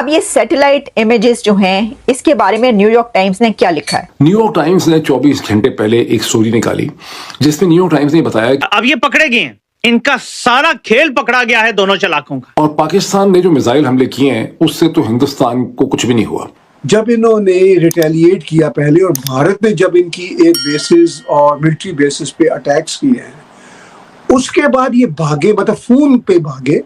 अब ये satellite images जो हैं, इसके बारे में न्यूयॉर्क टाइम्स ने क्या लिखा है? न्यूयॉर्क टाइम्स ने 24 घंटे पहले एक स्टोरी निकाली जिसमें न्यूयॉर्क टाइम्स ने बताया अब ये पकड़े गए हैं, इनका सारा खेल पकड़ा गया है दोनों चालाकों का। और पाकिस्तान ने जो मिसाइल हमले किए हैं उससे तो हिंदुस्तान को कुछ भी नहीं हुआ। जब इन्होंने रिटेलिएट किया पहले और भारत ने जब इनकी एयर बेसिस और मिलिट्री बेसिस पे अटैक्स किए हैं, उसके बाद ये भागे, मतलब फोन पे भागे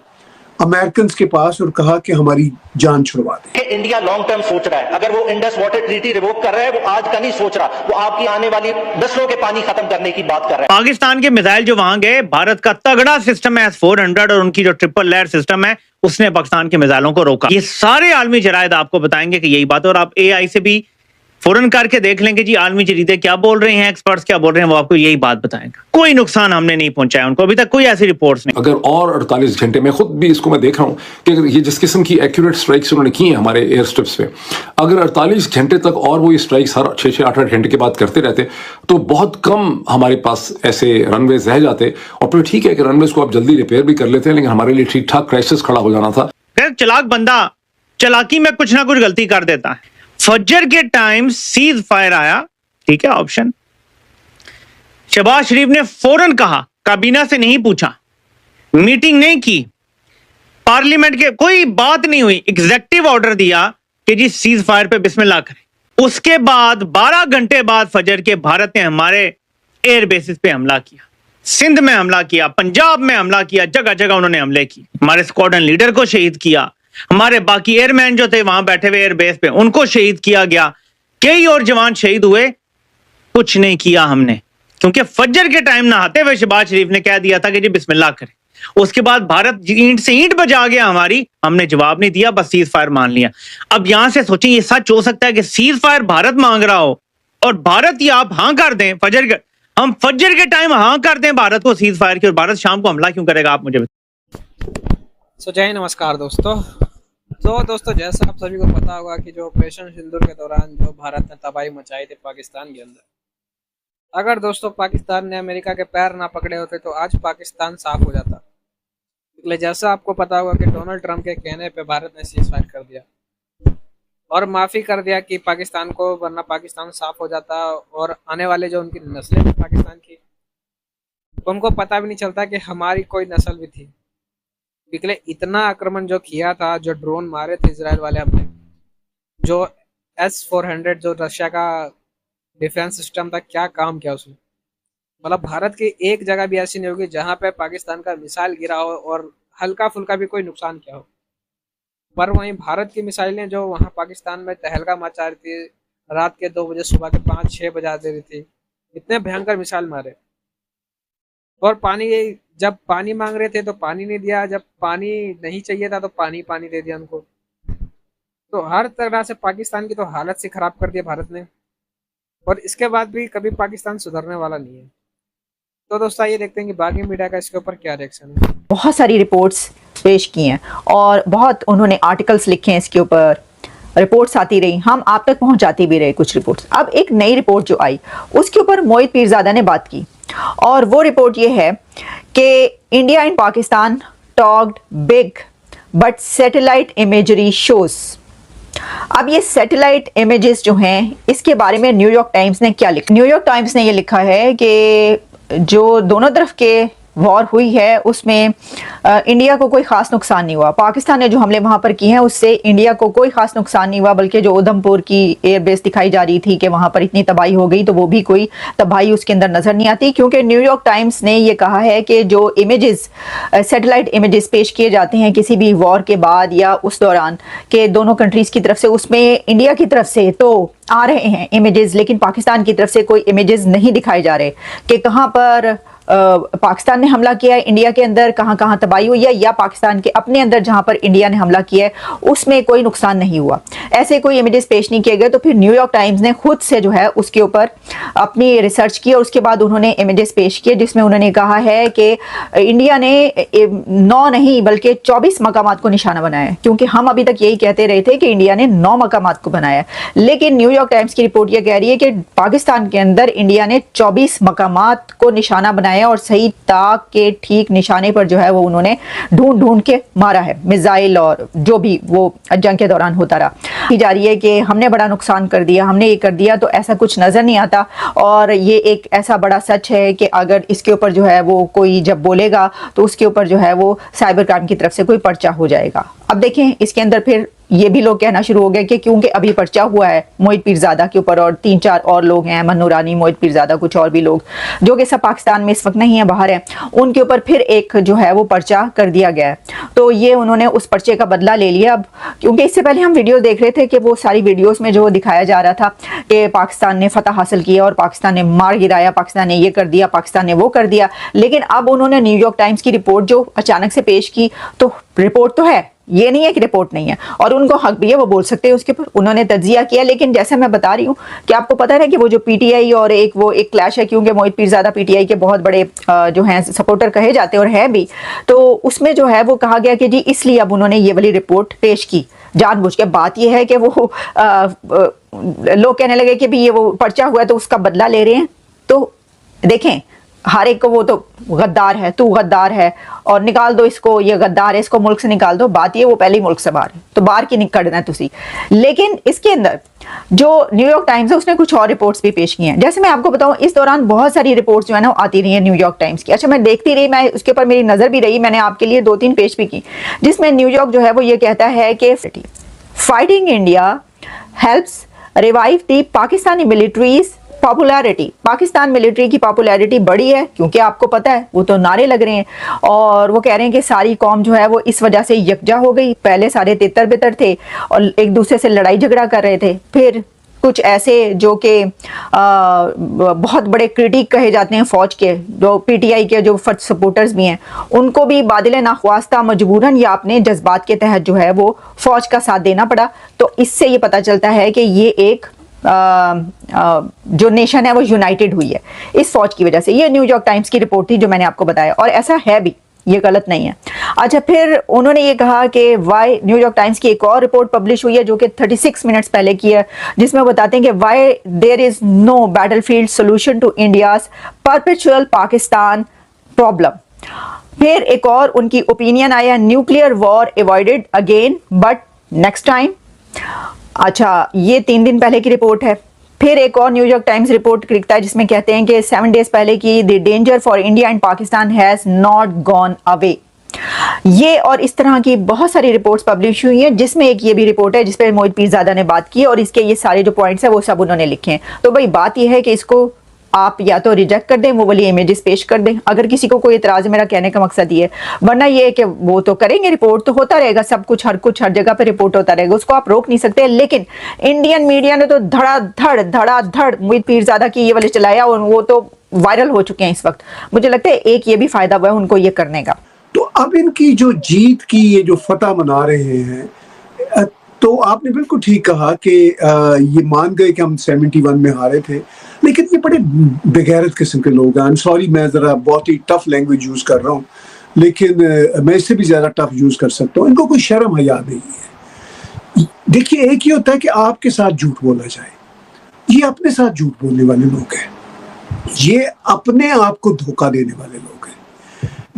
अमेरिकन के पास और कहा कि हमारी जान छुड़वा दे। इंडिया लॉन्ग टर्म सोच रहा है। अगर वो इंडस वाटर ट्रीटी रिवोक कर रहा है, वो आज का नहीं सोच रहा, वो आपकी आने वाली नस्लों के पानी खत्म करने की बात कर रहा है। पाकिस्तान के मिसाइल जो वहां गए, भारत का तगड़ा सिस्टम है S-400 और उनकी जो ट्रिपल लेयर सिस्टम है, उसने पाकिस्तान के मिसाइलों को रोका। ये सारे आलमी जरायद आपको बताएंगे कि यही बात है। और आप AI से भी फौरन करके देख लेंगे जी आलमी जरीदे क्या बोल रहे हैं, एक्सपर्ट्स क्या बोल रहे हैं, वो आपको यही बात बताएंगे। कोई नुकसान हमने नहीं पहुंचाया उनको, अभी तक कोई ऐसी रिपोर्ट्स नहीं। अगर और 48 घंटे में खुद भी इसको मैं देख रहा हूं कि अगर ये जिस किस्म की एक्यूरेट स्ट्राइक्स उन्होंने की हैं हमारे एयर स्ट्रिप्स पे, अगर 48 घंटे तक और वो स्ट्राइक्स हर 6-6 8-8 घंटे के बाद करते रहते तो बहुत कम हमारे पास ऐसे रनवेज रह जाते। और फिर ठीक है कि रनवेज को आप जल्दी रिपेयर भी कर लेते हैं, लेकिन हमारे लिए ठीक ठाक क्राइसिस खड़ा हो जाना था। चलाक बंदा चालाकी में कुछ ना कुछ गलती कर देता है। फजर के टाइम सीज फायर आया, ठीक है, ऑप्शन। शहबाज शरीफ ने फौरन कहा, काबीना से नहीं पूछा, मीटिंग नहीं की, पार्लियामेंट के कोई बात नहीं हुई, एग्जीक्यूटिव ऑर्डर दिया कि जी सीज फायर पे बिस्मिल्लाह करें। उसके बाद 12 घंटे बाद फजर के भारत ने हमारे एयर बेसिस पे हमला किया, सिंध में हमला किया, पंजाब में हमला किया, जगह जगह उन्होंने हमले किए। हमारे स्क्वाड्रन लीडर को शहीद किया, हमारे बाकी एयरमैन जो थे वहां बैठे हुए एयरबेस पे उनको शहीद किया गया, कई और जवान शहीद हुए। कुछ नहीं किया हमने, क्योंकि फजर के टाइम नहाते हुए शहबाज शरीफ ने कह दिया था कि जी बिस्मिल्लाह करें। उसके बाद भारत ईंट से ईंट बजा गया हमारी, हमने जवाब नहीं दिया, बस सीज फायर मान लिया। अब यहां से सोचें, ये सच हो सकता है कि सीज फायर भारत मांग रहा हो और भारत ही आप हाँ कर दें, हम फजर के टाइम हाँ कर दें भारत को सीज फायर की, और भारत शाम को हमला क्यों करेगा, आप मुझे जय नमस्कार दोस्तों। तो दोस्तों, जैसा आप सभी को पता होगा कि जो ऑपरेशन सिंदूर के दौरान जो भारत ने तबाही मचाई थी पाकिस्तान के अंदर, अगर दोस्तों पाकिस्तान ने अमेरिका के पैर ना पकड़े होते तो आज पाकिस्तान साफ हो जाता। इसलिए जैसा आपको पता होगा कि डोनाल्ड ट्रंप के कहने पे भारत ने सीज फायर कर दिया और माफ़ी कर दिया कि पाकिस्तान को, वरना पाकिस्तान साफ हो जाता और आने वाले जो उनकी नस्लें थी पाकिस्तान की, उनको पता भी नहीं चलता कि हमारी कोई नस्ल भी थी। इसलिए इतना आक्रमण जो किया था, जो ड्रोन मारे थे इजराइल वाले हमने, जो S-400 जो रशिया का डिफेंस सिस्टम था, क्या काम किया उसने। मतलब भारत की एक जगह भी ऐसी नहीं होगी जहां पे पाकिस्तान का मिसाइल गिरा हो और हल्का फुल्का भी कोई नुकसान किया हो। पर वहीं भारत की मिसाइलें जो वहां पाकिस्तान में तहलका मचा रही थी, रात के 2 बजे, सुबह के 5-6 बजा दे रही थी, इतने भयंकर मिसाइल मारे। और पानी, जब पानी मांग रहे थे तो पानी नहीं दिया, जब पानी नहीं चाहिए था तो पानी दे दिया उनको। तो हर तरह से पाकिस्तान की तो हालत से खराब कर दिया भारत ने, और इसके बाद भी कभी पाकिस्तान सुधरने वाला नहीं है। तो दोस्तों, ये देखते हैं कि बाकी मीडिया का इसके ऊपर क्या रिएक्शन है। बहुत सारी रिपोर्ट्स पेश की हैं और बहुत उन्होंने आर्टिकल्स लिखे हैं, इसके ऊपर रिपोर्ट्स आती रही, हम आप तक पहुंचाती भी रहे कुछ रिपोर्ट्स। अब एक नई रिपोर्ट जो आई उसके ऊपर मोहित पीरजादा ने बात की, और वो रिपोर्ट ये है कि India and Pakistan talked big but satellite imagery shows. अब ये सैटेलाइट इमेजेस जो हैं, इसके बारे में न्यूयॉर्क टाइम्स ने क्या लिखा? न्यूयॉर्क टाइम्स ने ये लिखा है कि जो दोनों तरफ के वॉर हुई है उसमें इंडिया को कोई खास नुकसान नहीं हुआ। पाकिस्तान ने जो हमले वहां पर किए हैं उससे इंडिया को कोई खास नुकसान नहीं हुआ, बल्कि जो उधमपुर की एयरबेस दिखाई जा रही थी कि वहां पर इतनी तबाही हो गई, तो वो भी कोई तबाही उसके अंदर नजर नहीं आती। क्योंकि न्यूयॉर्क टाइम्स ने ये कहा है कि जो इमेजेस, सैटेलाइट इमेजेस पेश किए जाते हैं किसी भी वॉर के बाद या उस दौरान के दोनों कंट्रीज की तरफ से, उसमें इंडिया की तरफ से तो आ रहे हैं इमेजेस, लेकिन पाकिस्तान की तरफ से कोई इमेजेस नहीं दिखाए जा रहे कि कहाँ पर पाकिस्तान ने हमला किया है, इंडिया के अंदर कहां कहां तबाही हुई है, या पाकिस्तान के अपने अंदर जहां पर इंडिया ने हमला किया है उसमें कोई नुकसान नहीं हुआ। ऐसे कोई इमेजेस पेश नहीं किए गए। तो फिर न्यूयॉर्क टाइम्स ने खुद से जो है उसके ऊपर अपनी रिसर्च की और उसके बाद उन्होंने इमेजेस पेश किए, जिसमें उन्होंने कहा है कि इंडिया ने 9 नहीं बल्कि 24 मकामात को निशाना बनाया है। क्योंकि हम अभी तक यही कहते रहे थे कि इंडिया ने 9 मकामात को बनाया है, लेकिन न्यूयॉर्क टाइम्स की रिपोर्ट यह कह रही है कि पाकिस्तान के अंदर इंडिया ने 24 मकामात को निशाना बनाया बनाए और सही ताक के ठीक निशाने पर जो है वो उन्होंने ढूंढ ढूंढ के मारा है मिसाइल और जो भी वो जंग के दौरान होता रहा। की जा रही है कि हमने बड़ा नुकसान कर दिया, हमने ये कर दिया, तो ऐसा कुछ नजर नहीं आता। और ये एक ऐसा बड़ा सच है कि अगर इसके ऊपर जो है वो कोई जब बोलेगा तो उसके ऊपर जो है वो साइबर क्राइम की तरफ से कोई पर्चा हो जाएगा। अब देखें इसके अंदर फिर ये भी लोग कहना शुरू हो गए कि क्योंकि अभी पर्चा हुआ है मोहित पीरजादा के ऊपर और 3-4 और लोग हैं, अमन नूरानी, मोहित पीरजादा, कुछ और भी लोग जो कि सब पाकिस्तान में इस वक्त नहीं है, बाहर है, उनके ऊपर फिर एक जो है वो पर्चा कर दिया गया है। तो ये उन्होंने उस पर्चे का बदला ले लिया अब, क्योंकि इससे पहले हम वीडियो देख रहे थे कि वो सारी वीडियोस में जो दिखाया जा रहा था कि पाकिस्तान ने फतह हासिल किया और पाकिस्तान ने मार गिराया, पाकिस्तान ने ये कर दिया, पाकिस्तान ने वो कर दिया। लेकिन अब उन्होंने न्यूयॉर्क टाइम्स की रिपोर्ट जो अचानक से पेश की, तो रिपोर्ट तो है, ये नहीं है कि रिपोर्ट नहीं है, और उनको हक भी है, वो बोल सकते हैं उसके ऊपर, उन्होंने तज्जिया किया। लेकिन जैसे मैं बता रही हूँ कि आपको पता है कि वो जो पीटीआई और एक क्लैश है, क्योंकि मोहित पीरजादा पीटीआई के बहुत बड़े जो हैं सपोर्टर कहे जाते हैं और है भी, तो उसमें जो है वो कहा गया कि जी इसलिए अब उन्होंने ये वाली रिपोर्ट पेश की जानबूझ के। बात ये है कि वो लोग कहने लगे कि भी ये वो पर्चा हुआ है तो उसका बदला ले रहे हैं। तो देखें हर एक को वो तो गद्दार है, तू गद्दार है और निकाल दो इसको, ये गद्दार है, इसको मुल्क से निकाल दो। बात ये वो पहले ही मुल्क से बाहर है, तो बाहर की निकलना है तुसी। लेकिन इसके अंदर जो न्यूयॉर्क टाइम्स है उसने कुछ और रिपोर्ट्स भी पेश की हैं। जैसे मैं आपको बताऊं इस दौरान बहुत सारी रिपोर्ट्स जो है ना आती रही है न्यूयॉर्क टाइम्स की। अच्छा मैं देखती रही, मैं उसके ऊपर मेरी नजर भी रही, मैंने आपके लिए 2-3 पेश भी की, जिसमें न्यूयॉर्क जो है वो ये कहता है कि fighting India helps revive the Pakistani militaries popularity. Pakistan military की पॉपुलैरिटी बढ़ी है क्योंकि आपको पता है वो तो नारे लग रहे हैं और वो कह रहे हैं कि सारी कौम जो है वो इस वजह से यकजा हो गई। पहले सारे तितर बितर थे और एक दूसरे से लड़ाई झगड़ा कर रहे थे, फिर कुछ ऐसे जो कि बहुत बड़े क्रिटिक कहे जाते हैं फौज के, जो पीटीआई के जो सपोर्टर्स भी हैं, उनको भी बादल नाख्वास्ता मजबूरन या अपने जज्बात के तहत जो है वो फौज का साथ देना पड़ा। तो इससे ये पता चलता है कि ये एक जो नेशन है वो यूनाइटेड हुई है इस फौज की वजह से। ये न्यूयॉर्क टाइम्स की रिपोर्ट थी जो मैंने आपको बताया, और ऐसा है भी, ये गलत नहीं है। अच्छा फिर उन्होंने ये कहा कि वाई, न्यूयॉर्क टाइम्स की एक और रिपोर्ट पब्लिश हुई है जो कि 36 मिनट्स पहले की है, जिसमें वो बताते हैं कि why there is no battlefield solution to India's perpetual Pakistan problem. फिर एक और उनकी ओपिनियन आया, nuclear war avoided again but next time. अच्छा ये 3 दिन पहले की रिपोर्ट है। फिर एक और न्यूयॉर्क टाइम्स रिपोर्ट लिखता है जिसमें कहते हैं कि 7 डेज पहले की, the danger for India and Pakistan has not gone away. ये और इस तरह की बहुत सारी रिपोर्ट्स पब्लिश हुई हैं, जिसमें एक ये भी रिपोर्ट है जिसपे मोहित पीरजादा ने बात की है और इसके ये सारे जो पॉइंट्स है वो सब उन्होंने लिखे हैं। तो भाई बात ये है कि इसको आप या तो रिजेक्ट कर दें, वो वाली इमेजेस पेश कर दें अगर किसी को कोई इतराज है। मेरा कहने का मकसद ये है, वरना ये है कि वो तो करेंगे, रिपोर्ट तो होता रहेगा, सब कुछ हर जगह पे रिपोर्ट होता रहेगा, उसको आप रोक नहीं सकते। लेकिन इंडियन मीडिया ने तो धड़ाधड़ मोहित पीरजादा की ये वाले चलाया और वो तो वायरल हो चुके हैं इस वक्त। मुझे लगता है एक ये भी फायदा हुआ है उनको ये करने का। तो अब इनकी जो जीत की ये जो फतह मना रहे हैं, तो आपने बिल्कुल ठीक कहा कि ये मान गए कि हम 71 में हारे थे, लेकिन ये बड़े बेगैरत किस्म के लोग हैं। आई एम सॉरी, मैं ज़रा बहुत ही टफ लैंग्वेज यूज़ कर रहा हूँ, लेकिन मैं इससे भी ज़्यादा टफ यूज़ कर सकता हूँ। इनको कोई शर्म हया नहीं है। देखिए एक ही होता है कि आपके साथ झूठ बोला जाए, ये अपने साथ झूठ बोलने वाले लोग हैं, ये अपने आप को धोखा देने वाले लोग हैं।